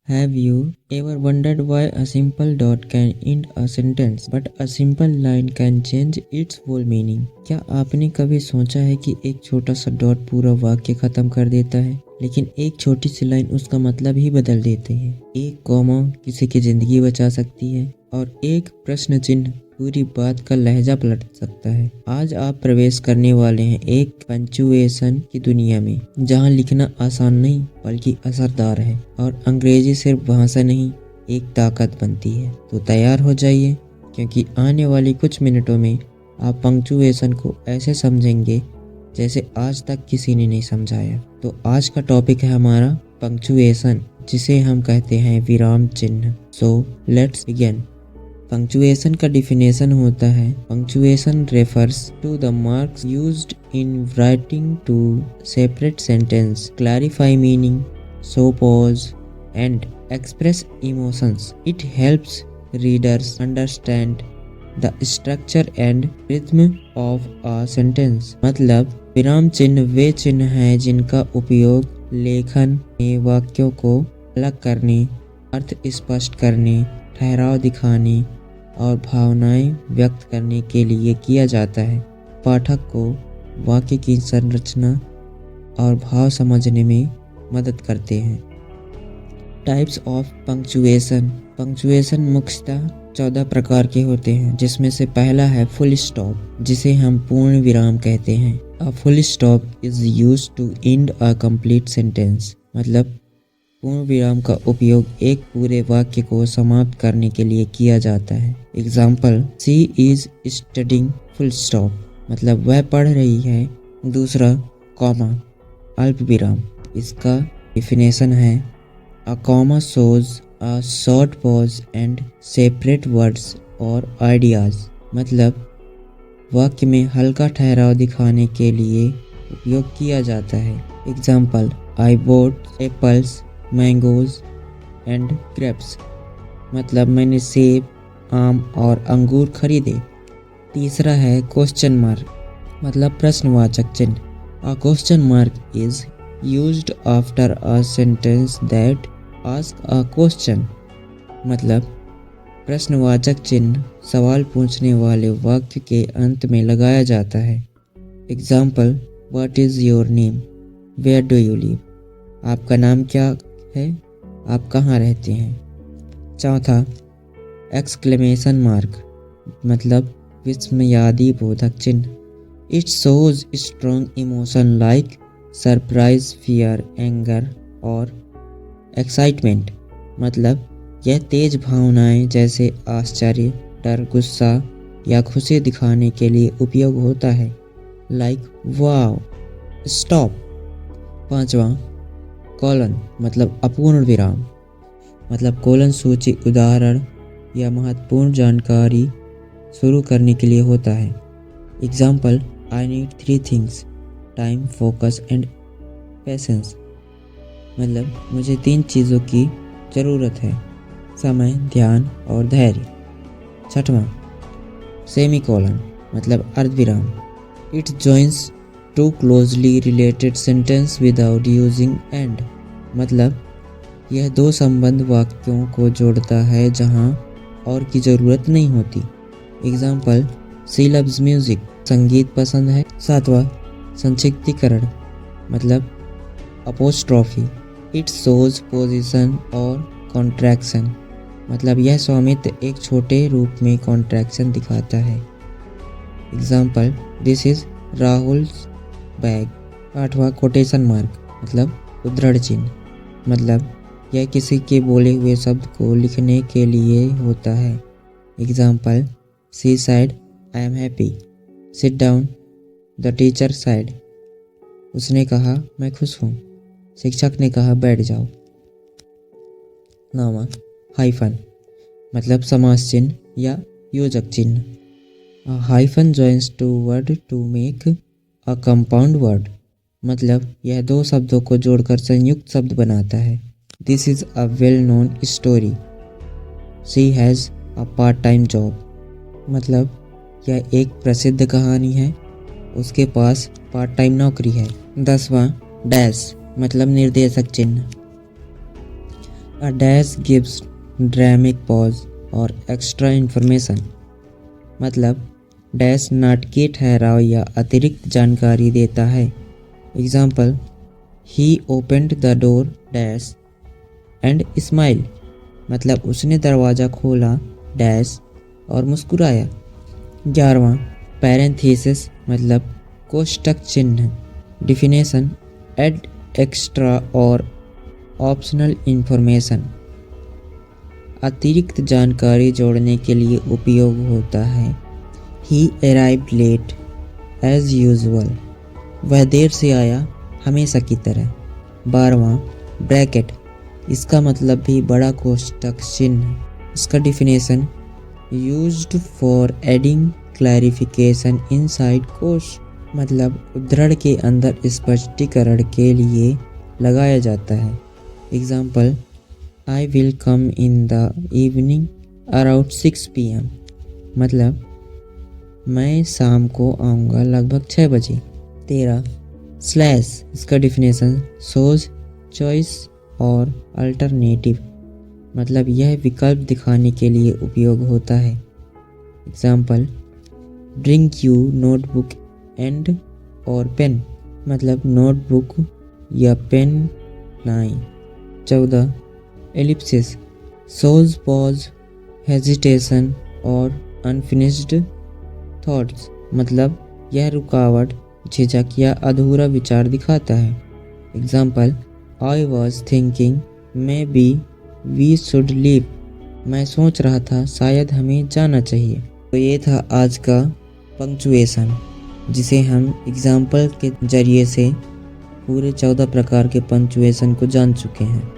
Have you ever wondered why a simple dot can end a sentence but a simple line can change its whole meaning? क्या आपने कभी सोचा है कि एक छोटा सा डॉट पूरा वाक्य खत्म कर देता है, लेकिन एक छोटी सी लाइन उसका मतलब ही बदल देती है। एक कॉमा किसी की जिंदगी बचा सकती है और एक प्रश्न चिन्ह पूरी बात का लहजा पलट सकता है। आज आप प्रवेश करने वाले हैं एक पंक्चुएशन की दुनिया में, जहां लिखना आसान नहीं बल्कि असरदार है और अंग्रेजी सिर्फ भाषा नहीं एक ताकत बनती है। तो तैयार हो जाइए, क्योंकि आने वाली कुछ मिनटों में आप पंक्चुएशन को ऐसे समझेंगे जैसे आज तक किसी ने नहीं समझाया। तो आज का टॉपिक है हमारा पंक्चुएशन, जिसे हम कहते हैं विराम चिन्ह। So let's begin. पंक्चुएशन का डिफिनेशन होता है, punctuation refers to the marks used in writing to separate sentence, clarify meaning, show pause and express emotions. It helps readers understand the structure and rhythm of a sentence. मतलब विराम चिन्ह वे चिन्ह हैं जिनका उपयोग लेखन में वाक्यों को अलग करने, अर्थ स्पष्ट करने, ठहराव दिखाने और भावनाएं व्यक्त करने के लिए किया जाता है। पाठक को वाक्य की संरचना और भाव समझने में मदद करते हैं। Types of punctuation. पंक्चुएशन मुख्यतः 14 प्रकार के होते हैं, जिसमें से पहला है फुल स्टॉप, जिसे हम पूर्ण विराम कहते हैं। A full stop is used to end a complete sentence. मतलब पूर्ण विराम का उपयोग एक पूरे वाक्य को समाप्त करने के लिए किया जाता है। Example, she is studying full stop, मतलब वह पढ़ रही है, दूसरा कॉमा अल्प विराम। इसका डिफिनेशन है, a comma shows a short pause and separate words और आइडियाज। मतलब वाक्य में हल्का ठहराव दिखाने के लिए उपयोग किया जाता है। Example, I bought apples, mangoes and grapes. मतलब मैंने सेब, आम और अंगूर खरीदे। तीसरा है क्वेश्चन मार्क, मतलब प्रश्नवाचक चिन्ह। A question mark is used after a sentence that ask a question. मतलब प्रश्नवाचक चिन्ह सवाल पूछने वाले वाक्य के अंत में लगाया जाता है। Example, what is your name, where do you live. आपका नाम क्या है, आप कहाँ रहते हैं। चौथा एक्सक्लेमेशन मार्क, मतलब विस्मयादि बोधक चिन्ह। It shows strong emotion like surprise, fear, anger और एक्साइटमेंट। मतलब यह तेज भावनाएं जैसे आश्चर्य, डर, गुस्सा या खुशी दिखाने के लिए उपयोग होता है। Like wow, stop. पांचवा कॉलन, मतलब अपूर्ण विराम। मतलब कोलन सूची, उदाहरण या महत्वपूर्ण जानकारी शुरू करने के लिए होता है। Example, I need 3 things, time, focus and patience. मतलब मुझे 3 चीज़ों की ज़रूरत है, समय, ध्यान और धैर्य। छठवां सेमी कॉलन, मतलब अर्धविराम। It joins two closely related sentence without using and. मतलब यह दो संबंध वाक्यों को जोड़ता है जहां और की ज़रूरत नहीं होती। एग्जाम्पल, शी लव्स म्यूजिक, संगीत पसंद है। सातवां संक्षिप्तीकरण, मतलब अपोस्ट्रॉफी। इट शोज पोजीशन और कॉन्ट्रैक्शन। मतलब यह स्वामित्व एक छोटे रूप में कॉन्ट्रैक्शन दिखाता है। Example, this is Rahul's bag. आठवां कोटेशन मार्क, मतलब उद्धरण चिन्ह। मतलब यह किसी के बोले हुए शब्द को लिखने के लिए होता है। Example, she side, I am happy. Sit down, the teacher side. उसने कहा, मैं खुश हूँ। शिक्षक ने कहा, बैठ जाओ। नौवां हाइफन, मतलब समास चिन्ह या योजक चिन्ह। A hyphen joins two words to make a compound word। मतलब यह दो शब्दों को जोड़कर संयुक्त शब्द बनाता है। This is a well-known story। She has a part-time job। मतलब यह एक प्रसिद्ध कहानी है, उसके पास पार्ट टाइम नौकरी है। 10वां डैश, मतलब निर्देशक चिन्ह। A dash gives dramatic pause और extra information। मतलब डैश नाटकीय ठहराव या अतिरिक्त जानकारी देता है। Example, he opened the door dash and smile. मतलब उसने दरवाज़ा खोला डैश और मुस्कुराया। 11वां, पैरेंथेसिस मतलब कोष्टक चिन्ह। डिफिनेशन, एड एक्स्ट्रा और ऑप्शनल इंफॉर्मेशन। अतिरिक्त जानकारी जोड़ने के लिए उपयोग होता है। He arrived late as usual. वह देर से आया हमेशा की तरह। 12वां, ब्रैकेट। इसका मतलब भी बड़ा कोष्टक चिन्ह। इसका definition, used for adding clarification inside कोश। मतलब उद्धरण के अंदर स्पष्टीकरण के लिए लगाया जाता है। Example, I will come in the evening around 6 PM। मतलब मैं शाम को आऊँगा लगभग 6 बजे। 13, स्लैश। इसका डिफिनेशन, शोज चॉइस और अल्टरनेटिव। मतलब यह विकल्प दिखाने के लिए उपयोग होता है। Example, bring you notebook and और पेन। मतलब नोटबुक या पेन लाएं। 14, एलिप्सिस। शोज पॉज, हेजिटेशन और अनफिनिश्ड थॉट्स। मतलब यह रुकावट, झिझक या अधूरा विचार दिखाता है। Example, I was thinking maybe we should leave. मैं सोच रहा था शायद हमें जाना चाहिए। तो ये था आज का पंक्चुएशन, जिसे हम एग्जाम्पल के जरिए से पूरे 14 प्रकार के पंक्चुएशन को जान चुके हैं।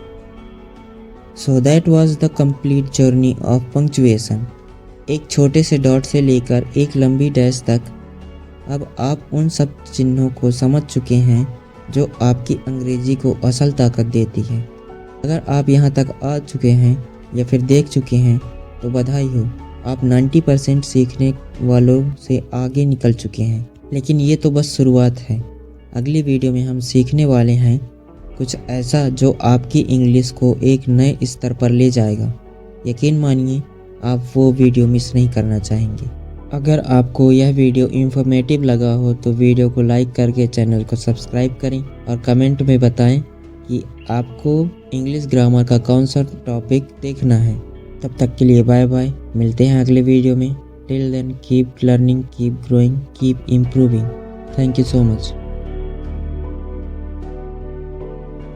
So that was the complete journey of punctuation. एक छोटे से डॉट से लेकर एक लंबी डैश तक। अब आप उन सब चिन्हों को समझ चुके हैं जो आपकी अंग्रेजी को असल ताकत देती है। अगर आप यहाँ तक आ चुके हैं या फिर देख चुके हैं तो बधाई हो, आप 90% सीखने वालों से आगे निकल चुके हैं। लेकिन ये तो बस शुरुआत है। अगली वीडियो में हम सीखने वाले हैं कुछ ऐसा जो आपकी इंग्लिश को एक नए स्तर पर ले जाएगा। यकीन मानिए आप वो वीडियो मिस नहीं करना चाहेंगे। अगर आपको यह वीडियो इंफॉर्मेटिव लगा हो तो वीडियो को लाइक करके चैनल को सब्सक्राइब करें और कमेंट में बताएं कि आपको इंग्लिश ग्रामर का कौन सा टॉपिक देखना है। तब तक के लिए बाय बाय, मिलते हैं अगले वीडियो में। Till then keep learning, keep growing, keep improving. Thank you so much.